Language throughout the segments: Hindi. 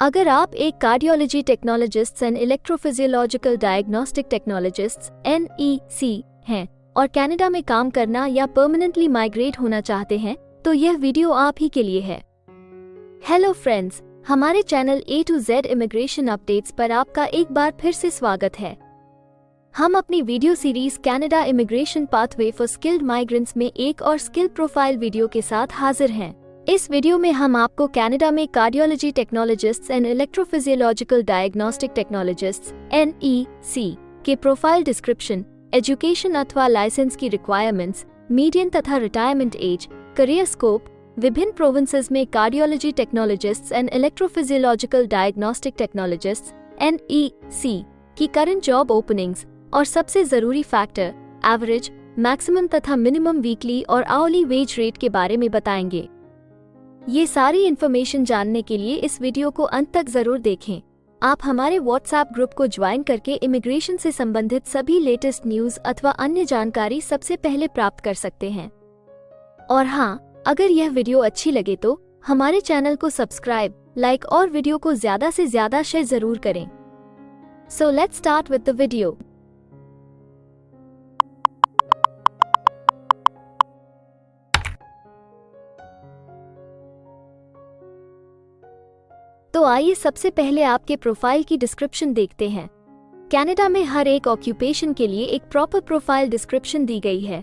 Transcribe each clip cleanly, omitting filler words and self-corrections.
अगर आप एक cardiology technologist and electrophysiological diagnostic technologist (NEC) हैं और कनाडा में काम करना या परमानेंटली माइग्रेट होना चाहते हैं तो यह वीडियो आप ही के लिए है। हेलो फ्रेंड्स, हमारे channel A to Z immigration updates पर आपका एक बार फिर से स्वागत है। हम अपनी video series Canada immigration pathway for skilled migrants में एक और स्किल प्रोफाइल वीडियो के साथ हाजिर हैं। इस वीडियो में हम आपको कनाडा में cardiology technologists and electrophysiological diagnostic technologists (NEC) के प्रोफाइल डिस्क्रिप्शन, एजुकेशन अथवा लाइसेंस की रिक्वायरमेंट्स, मीडियन तथा रिटायरमेंट एज, करियर स्कोप, विभिन्न प्रोविंसेस में cardiology technologists and electrophysiological diagnostic technologists (NEC) की करंट जॉब ओपनिंग्स और सबसे जरूरी फैक्टर एवरेज, मैक्सिमम तथा मिनिमम वीकली और आवरली वेज रेट के बारे में बताएंगे। ये सारी इन्फॉर्मेशन जानने के लिए इस वीडियो को अंत तक जरूर देखें। आप हमारे व्हाट्सएप ग्रुप को ज्वाइन करके इमिग्रेशन से संबंधित सभी लेटेस्ट न्यूज अथवा अन्य जानकारी सबसे पहले प्राप्त कर सकते हैं। और हाँ, अगर यह वीडियो अच्छी लगे तो हमारे चैनल को सब्सक्राइब, लाइक और वीडियो को ज्यादा से ज्यादा शेयर जरूर करें। So let's start with the video. तो आइए सबसे पहले आपके प्रोफाइल की डिस्क्रिप्शन देखते हैं। कनाडा में हर एक ऑक्यूपेशन के लिए एक प्रॉपर प्रोफाइल डिस्क्रिप्शन दी गई है।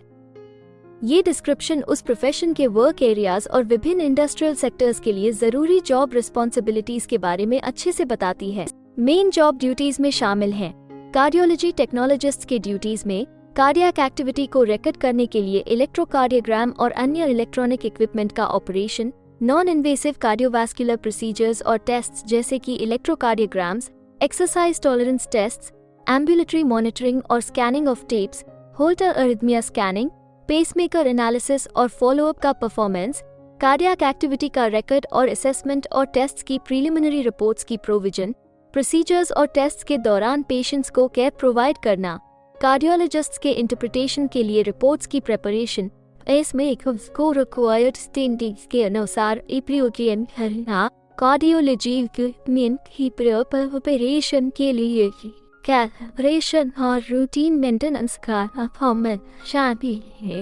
ये डिस्क्रिप्शन उस प्रोफेशन के वर्क एरियाज और विभिन्न इंडस्ट्रियल सेक्टर्स के लिए जरूरी जॉब रिस्पॉन्सिबिलिटीज के बारे में अच्छे से बताती है। मेन जॉब ड्यूटीज में शामिल हैं कार्डियोलॉजी टेक्नोलॉजिस्ट के ड्यूटीज में कार्डियक एक्टिविटी को रिकॉर्ड करने के लिए इलेक्ट्रोकार्डियोग्राम और अन्य इलेक्ट्रॉनिक इक्विपमेंट का operation, non invasive cardiovascular procedures और टेस्ट्स जैसे कि electrocardiograms, exercise tolerance tests, ambulatory monitoring और scanning of tapes, Holter arrhythmia scanning, pacemaker analysis और फॉलोअप का परफॉर्मेंस, कार्डियक एक्टिविटी का रिकॉर्ड और असेसमेंट और टेस्ट्स की प्रीलिमिनरी रिपोर्ट्स की प्रोविजन, प्रोसीजर्स और टेस्ट्स के दौरान पेशेंट्स को केयर प्रोवाइड करना, कार्डियोलॉजिस्ट्स के इंटरप्रिटेशन के लिए रिपोर्ट्स की प्रिपरेशन, इसमें को रिक्वायर्ड स्टैंडर्ड्स के अनुसार प्रयोग करना, कार्डियोलॉजी इक्विपमेंट की प्रिपरेशन के लिए कैलिब्रेशन और रूटीन मेंटेनेंस का परफॉर्मेंस शामिल है।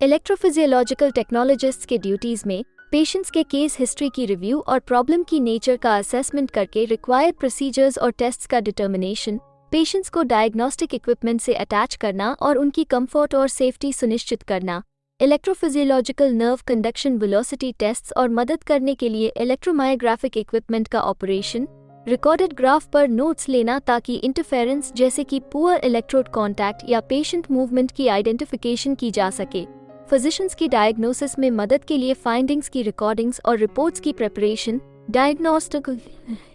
इलेक्ट्रोफिजियोलॉजिकल टेक्नोलॉजिस्ट्स के ड्यूटीज में पेशेंट्स के केस हिस्ट्री की रिव्यू और प्रॉब्लम की नेचर का असेसमेंट करके रिक्वायर्ड प्रोसीजर्स और टेस्ट्स का डिटर्मिनेशन, पेशेंट्स को डायग्नोस्टिक इक्विपमेंट से अटैच करना और उनकी कंफर्ट और सेफ्टी सुनिश्चित करना, electrophysiological nerve conduction velocity tests और मदद करने के लिए इलेक्ट्रोमायोग्राफिक इक्विपमेंट का ऑपरेशन, रिकॉर्डेड ग्राफ पर नोट्स लेना ताकि इंटरफेरेंस जैसे कि पुअर इलेक्ट्रोड कांटेक्ट या पेशेंट मूवमेंट की आइडेंटिफिकेशन की जा सके, फिजिशियंस की डायग्नोसिस में मदद के लिए फाइंडिंग्स की रिकॉर्डिंग्स और रिपोर्ट्स की प्रिपरेशन, डायग्नोस्टिक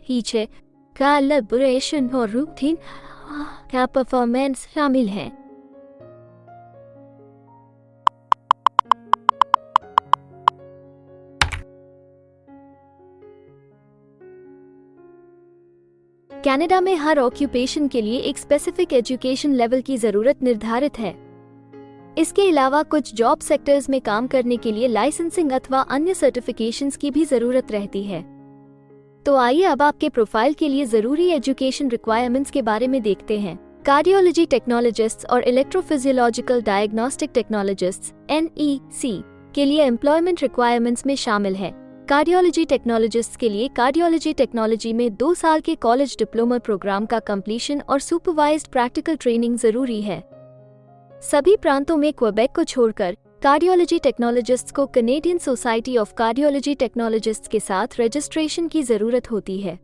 हीचे कैलिब्रेशन और रूटीन का परफॉर्मेंस शामिल है। कनाडा में हर ऑक्यूपेशन के लिए एक स्पेसिफिक एजुकेशन लेवल की जरूरत निर्धारित है। इसके अलावा कुछ जॉब सेक्टर्स में काम करने के लिए लाइसेंसिंग अथवा अन्य सर्टिफिकेशंस की भी जरूरत रहती है। तो आइए अब आपके प्रोफाइल के लिए जरूरी एजुकेशन रिक्वायरमेंट्स के बारे में देखते हैं। कार्डियोलॉजी टेक्नोलॉजिस्ट्स और इलेक्ट्रोफिजियोलॉजिकल डायग्नोस्टिक टेक्नोलॉजिस्ट्स (NEC) के लिए एम्प्लॉयमेंट रिक्वायरमेंट्स में शामिल है। कार्डियोलॉजी टेक्नोलॉजिस्ट्स के लिए कार्डियोलॉजी टेक्नोलॉजी में 2 साल के कॉलेज डिप्लोमा प्रोग्राम का कंप्लीशन और सुपरवाइज्ड प्रैक्टिकल ट्रेनिंग जरूरी है। सभी प्रांतों में क्वेबेक को छोड़कर कार्डियोलॉजी टेक्नोलॉजिस्ट्स को Canadian society of cardiology technologists के साथ रजिस्ट्रेशन की जरूरत होती है।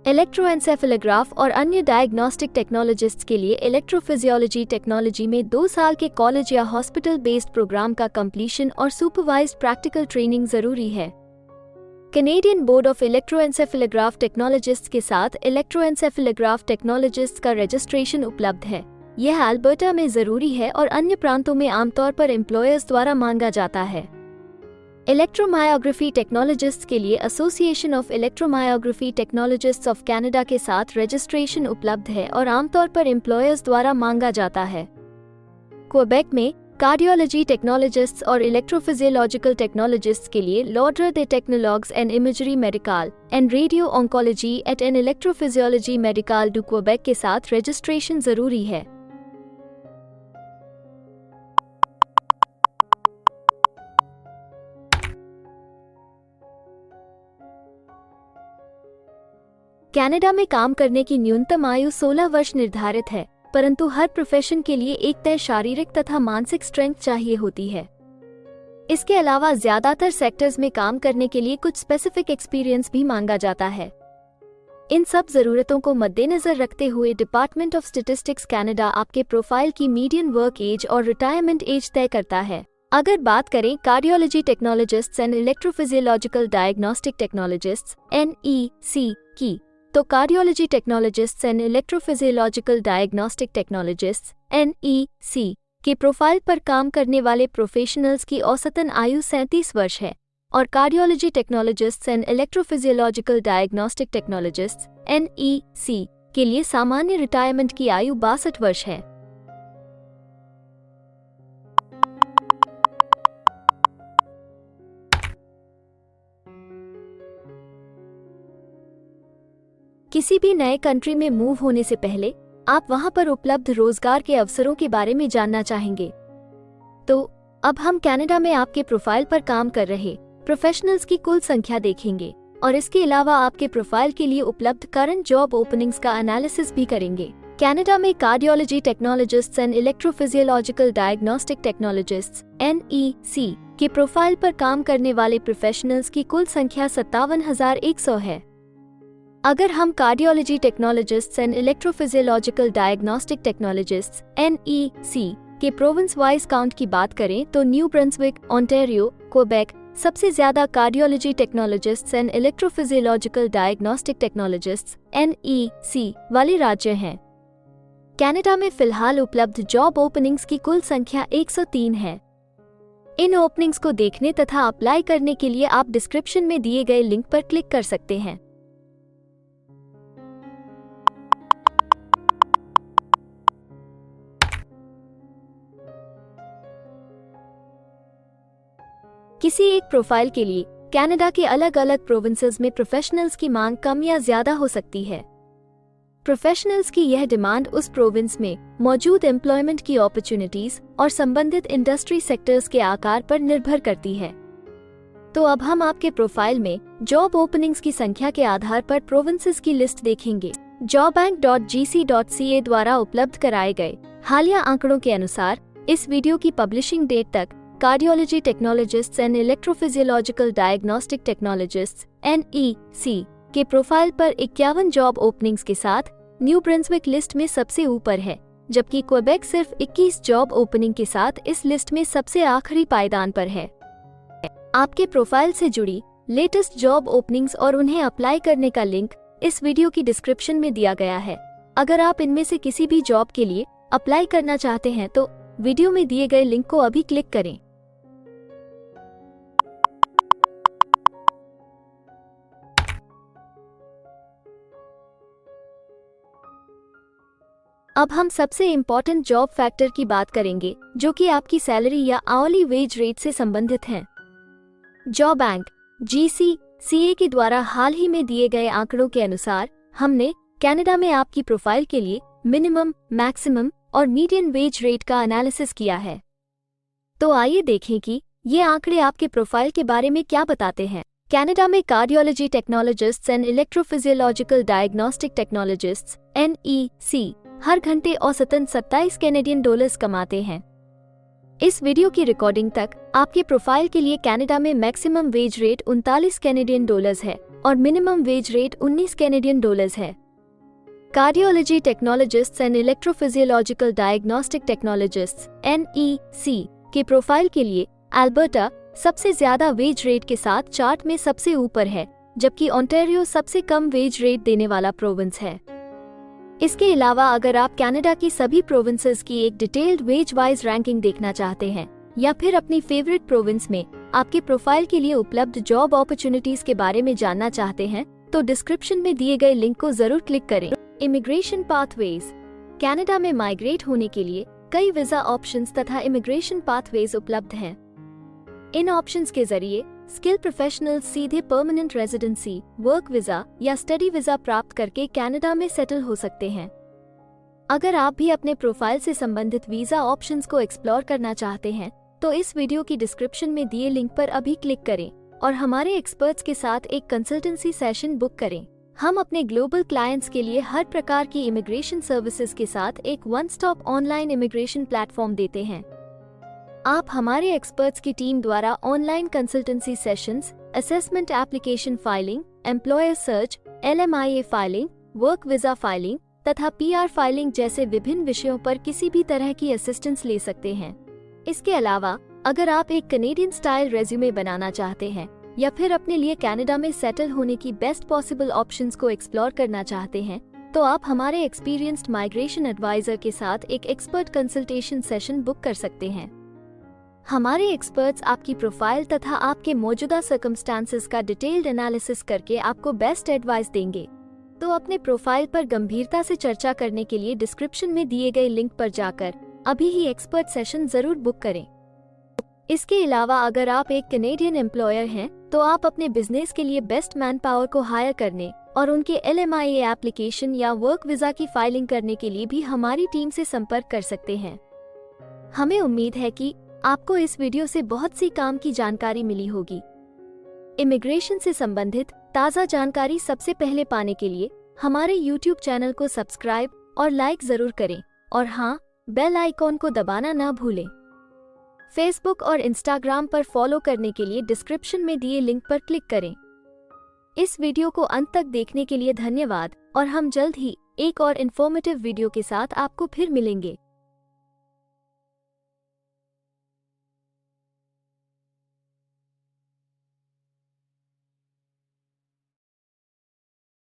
इलेक्ट्रोएन्सेफेलोग्राफ और अन्य डायग्नोस्टिक टेक्नोलॉजिस्ट्स के लिए इलेक्ट्रोफिजियोलॉजी टेक्नोलॉजी में 2 साल के कॉलेज या हॉस्पिटल बेस्ड प्रोग्राम का कंप्लीशन और सुपरवाइज्ड प्रैक्टिकल ट्रेनिंग जरूरी है। कनेडियन बोर्ड ऑफ इलेक्ट्रोएन्सेफेलोग्राफ टेक्नोलॉजिस्ट्स के साथ इलेक्ट्रोएन्सेफेलोग्राफ टेक्नोलॉजिस्ट्स का रजिस्ट्रेशन उपलब्ध है। यह अल्बर्टा में जरूरी है और अन्य प्रांतों में आमतौर पर एम्प्लॉयर्स द्वारा मांगा जाता है। इलेक्ट्रोमायोग्राफी टेक्नोलॉजिस्ट्स के लिए association of electromyography technologists of Canada के साथ रजिस्ट्रेशन उपलब्ध है और आमतौर पर एम्प्लॉयर्स द्वारा मांगा जाता है। क्वेबेक में कार्डियोलॉजी टेक्नोलॉजिस्ट्स और इलेक्ट्रोफिजियोलॉजिकल टेक्नोलॉजिस्ट्स के लिए लॉर्डर दे टेक्नोलॉग्स एंड इमेजरी मेडिकल एंड रेडियो ऑन्कोलॉजी एट एन इलेक्ट्रोफिजियोलॉजी मेडिकल डू क्वेबेक के साथ रजिस्ट्रेशन जरूरी है। कनाडा में काम करने की न्यूनतम आयु 16 वर्ष निर्धारित है, परंतु हर प्रोफेशन के लिए एक तय शारीरिक तथा मानसिक स्ट्रेंथ चाहिए होती है। इसके अलावा ज्यादातर सेक्टर्स में काम करने के लिए कुछ स्पेसिफिक एक्सपीरियंस भी मांगा जाता है। इन सब जरूरतों को मद्देनजर रखते हुए डिपार्टमेंट ऑफ स्टैटिस्टिक्स कनाडा आपके प्रोफाइल की मीडियन वर्क एज और रिटायरमेंट एज तय करता है। अगर बात करें cardiology technologists and electrophysiological diagnostic technologists (NEC) की, तो cardiology technologists and electrophysiological diagnostic technologists (NEC) के प्रोफाइल पर काम करने वाले प्रोफेशनल्स की औसतन आयु 37 वर्ष है और cardiology technologists and electrophysiological diagnostic technologists (NEC) के लिए सामान्य रिटायरमेंट की आयु 62 वर्ष है। किसी भी नए कंट्री में मूव होने से पहले आप वहां पर उपलब्ध रोजगार के अवसरों के बारे में जानना चाहेंगे। तो अब हम कनाडा में आपके प्रोफाइल पर काम कर रहे प्रोफेशनल्स की कुल संख्या देखेंगे और इसके अलावा आपके प्रोफाइल के लिए उपलब्ध करंट जॉब ओपनिंग्स का एनालिसिस भी करेंगे। कनाडा में cardiology technologists and electrophysiological diagnostic technologists (NEC) के प्रोफाइल पर काम करने वाले प्रोफेशनल्स की कुल संख्या 57,100 है। अगर हम cardiology technologists and electrophysiological diagnostic technologists (NEC) के प्रोविंस वाइज काउंट की बात करें तो न्यू ब्रंसविक, ओंटारियो, क्वेबेक सबसे ज्यादा cardiology technologists and electrophysiological diagnostic technologists (NEC) वाले राज्य हैं। कनाडा में फिलहाल उपलब्ध जॉब ओपनिंग्स की कुल संख्या 103 है। इन ओपनिंग्स को देखने तथा अप्लाई करने के लिए आप डिस्क्रिप्शन में दिए गए लिंक पर क्लिक कर सकते हैं। किसी एक प्रोफाइल के लिए कनाडा के अलग अलग प्रोविंसेस में प्रोफेशनल्स की मांग कम या ज्यादा हो सकती है। प्रोफेशनल्स की यह डिमांड उस प्रोविंस में मौजूद एम्प्लॉयमेंट की अपॉर्चुनिटीज और संबंधित इंडस्ट्री सेक्टर्स के आकार पर निर्भर करती है। तो अब हम आपके प्रोफाइल में जॉब ओपनिंग्स की संख्या के आधार पर प्रोविंसेस की लिस्ट देखेंगे। jobbank.gc.ca द्वारा उपलब्ध कराए गए हालिया आंकड़ों के अनुसार इस वीडियो की पब्लिशिंग डेट तक cardiology technologists and electrophysiological diagnostic technologists (NEC) के प्रोफाइल पर 51 जॉब ओपनिंग्स के साथ न्यू ब्रंसविक लिस्ट में सबसे ऊपर है, जबकि क्वेबेक सिर्फ 21 जॉब ओपनिंग के साथ इस लिस्ट में सबसे आखिरी पायदान पर है। आपके प्रोफाइल से जुड़ी लेटेस्ट जॉब ओपनिंग्स और उन्हें अप्लाई करने का लिंक इस वीडियो की डिस्क्रिप्शन में दिया गया है। अगर आप इनमें से किसी भी जॉब के लिए अप्लाई करना चाहते हैं तो वीडियो में दिए गए लिंक को अभी क्लिक करें। अब हम सबसे इम्पोर्टेंट जॉब फैक्टर की बात करेंगे, जो कि आपकी सैलरी या आवली वेज रेट से संबंधित हैं। jobbank.gc.ca के द्वारा हाल ही में दिए गए आंकड़ों के अनुसार हमने कनाडा में आपकी प्रोफाइल के लिए मिनिमम, मैक्सिमम और मीडियन वेज रेट का एनालिसिस किया है। तो आइए देखें कि ये आंकड़े आपके प्रोफाइल के बारे में क्या बताते हैं। कनाडा में cardiology technologists and electrophysiological diagnostic technologists (NEC) हर घंटे औसतन 27 कैनेडियन डॉलर्स कमाते हैं। इस वीडियो की रिकॉर्डिंग तक आपके प्रोफाइल के लिए कनाडा में maximum wage rate 39 Canadian dollars है और minimum wage rate 19 Canadian dollars है। Cardiology technologists and electrophysiological diagnostic technologists (NEC) के प्रोफाइल के लिए अल्बर्टा सबसे ज्यादा वेज रेट के साथ चार्ट में सबसे ऊपर है, जबकि ओंटारियो सबसे कम वेज रेट देने वाला प्रोविंस है। इसके अलावा अगर आप कनाडा की सभी प्रोविंसेस की एक डिटेल्ड वेज वाइज रैंकिंग देखना चाहते हैं या फिर अपनी फेवरेट प्रोविंस में आपके प्रोफाइल के लिए उपलब्ध जॉब अपॉर्चुनिटीज के बारे में जानना चाहते हैं तो डिस्क्रिप्शन में दिए गए लिंक को जरूर क्लिक करें। Immigration pathways. कनाडा में माइग्रेट होने के लिए कई वीजा ऑप्शंस तथा इमिग्रेशन पाथवेज उपलब्ध हैं। इन ऑप्शंस के जरिए स्किल प्रोफेशनल्स सीधे परमानेंट रेजिडेंसी, वर्क वीजा या स्टडी वीजा प्राप्त करके कनाडा में सेटल हो सकते हैं। अगर आप भी अपने प्रोफाइल से संबंधित वीजा ऑप्शंस को एक्सप्लोर करना चाहते हैं तो इस वीडियो की डिस्क्रिप्शन में दिए लिंक पर अभी क्लिक करें और हमारे एक्सपर्ट्स के साथ एक कंसल्टेंसी सेशन बुक करें। हम अपने ग्लोबल क्लाइंट्स के लिए हर प्रकार की इमिग्रेशन सर्विसेज के साथ एक one stop online immigration platform देते हैं। आप हमारे एक्सपर्ट्स की टीम द्वारा online consultancy sessions, assessment application filing, employer search, LMIA filing, work visa filing तथा PR फाइलिंग जैसे विभिन्न विषयों पर किसी भी तरह की असिस्टेंस ले सकते हैं। इसके अलावा अगर आप एक कनेडियन स्टाइल रेज्यूमे बनाना चाहते हैं या फिर अपने लिए कनाडा में सेटल होने की बेस्ट पॉसिबल ऑप्शंस को एक्सप्लोर करना चाहते हैं तो आप हमारे एक्सपीरियंस्ड माइग्रेशन एडवाइजर के साथ एक एक्सपर्ट कंसल्टेशन सेशन बुक कर सकते हैं। हमारे एक्सपर्ट्स आपकी प्रोफाइल तथा आपके मौजूदा सर्कमस्टांसेस का डिटेल्ड एनालिसिस करके आपको बेस्ट एडवाइस देंगे। तो अपने प्रोफाइल पर गंभीरता से चर्चा करने के लिए डिस्क्रिप्शन में दिए गए लिंक पर जाकर अभी ही एक्सपर्ट सेशन जरूर बुक करें। इसके अलावा अगर आप एक कनेडियन एम्प्लॉयर हैं तो आप अपने बिजनेस के लिए बेस्ट मैन पावर को हायर करने और उनके LMIA एप्लीकेशन या वर्क वीजा की फाइलिंग करने के लिए भी हमारी टीम से संपर्क कर सकते हैं। हमें उम्मीद है कि आपको इस वीडियो से बहुत सी काम की जानकारी मिली होगी। इमिग्रेशन से संबंधित ताज़ा जानकारी सबसे पहले पाने के लिए हमारे YouTube चैनल को सब्सक्राइब और लाइक जरूर करें और हाँ, बेल आइकॉन को दबाना ना भूलें। फेसबुक और इंस्टाग्राम पर फॉलो करने के लिए डिस्क्रिप्शन में दिए लिंक पर क्लिक करें। इस वीडियो को अंत तक देखने के लिए धन्यवाद और हम जल्द ही एक और इन्फॉर्मेटिव वीडियो के साथ आपको फिर मिलेंगे।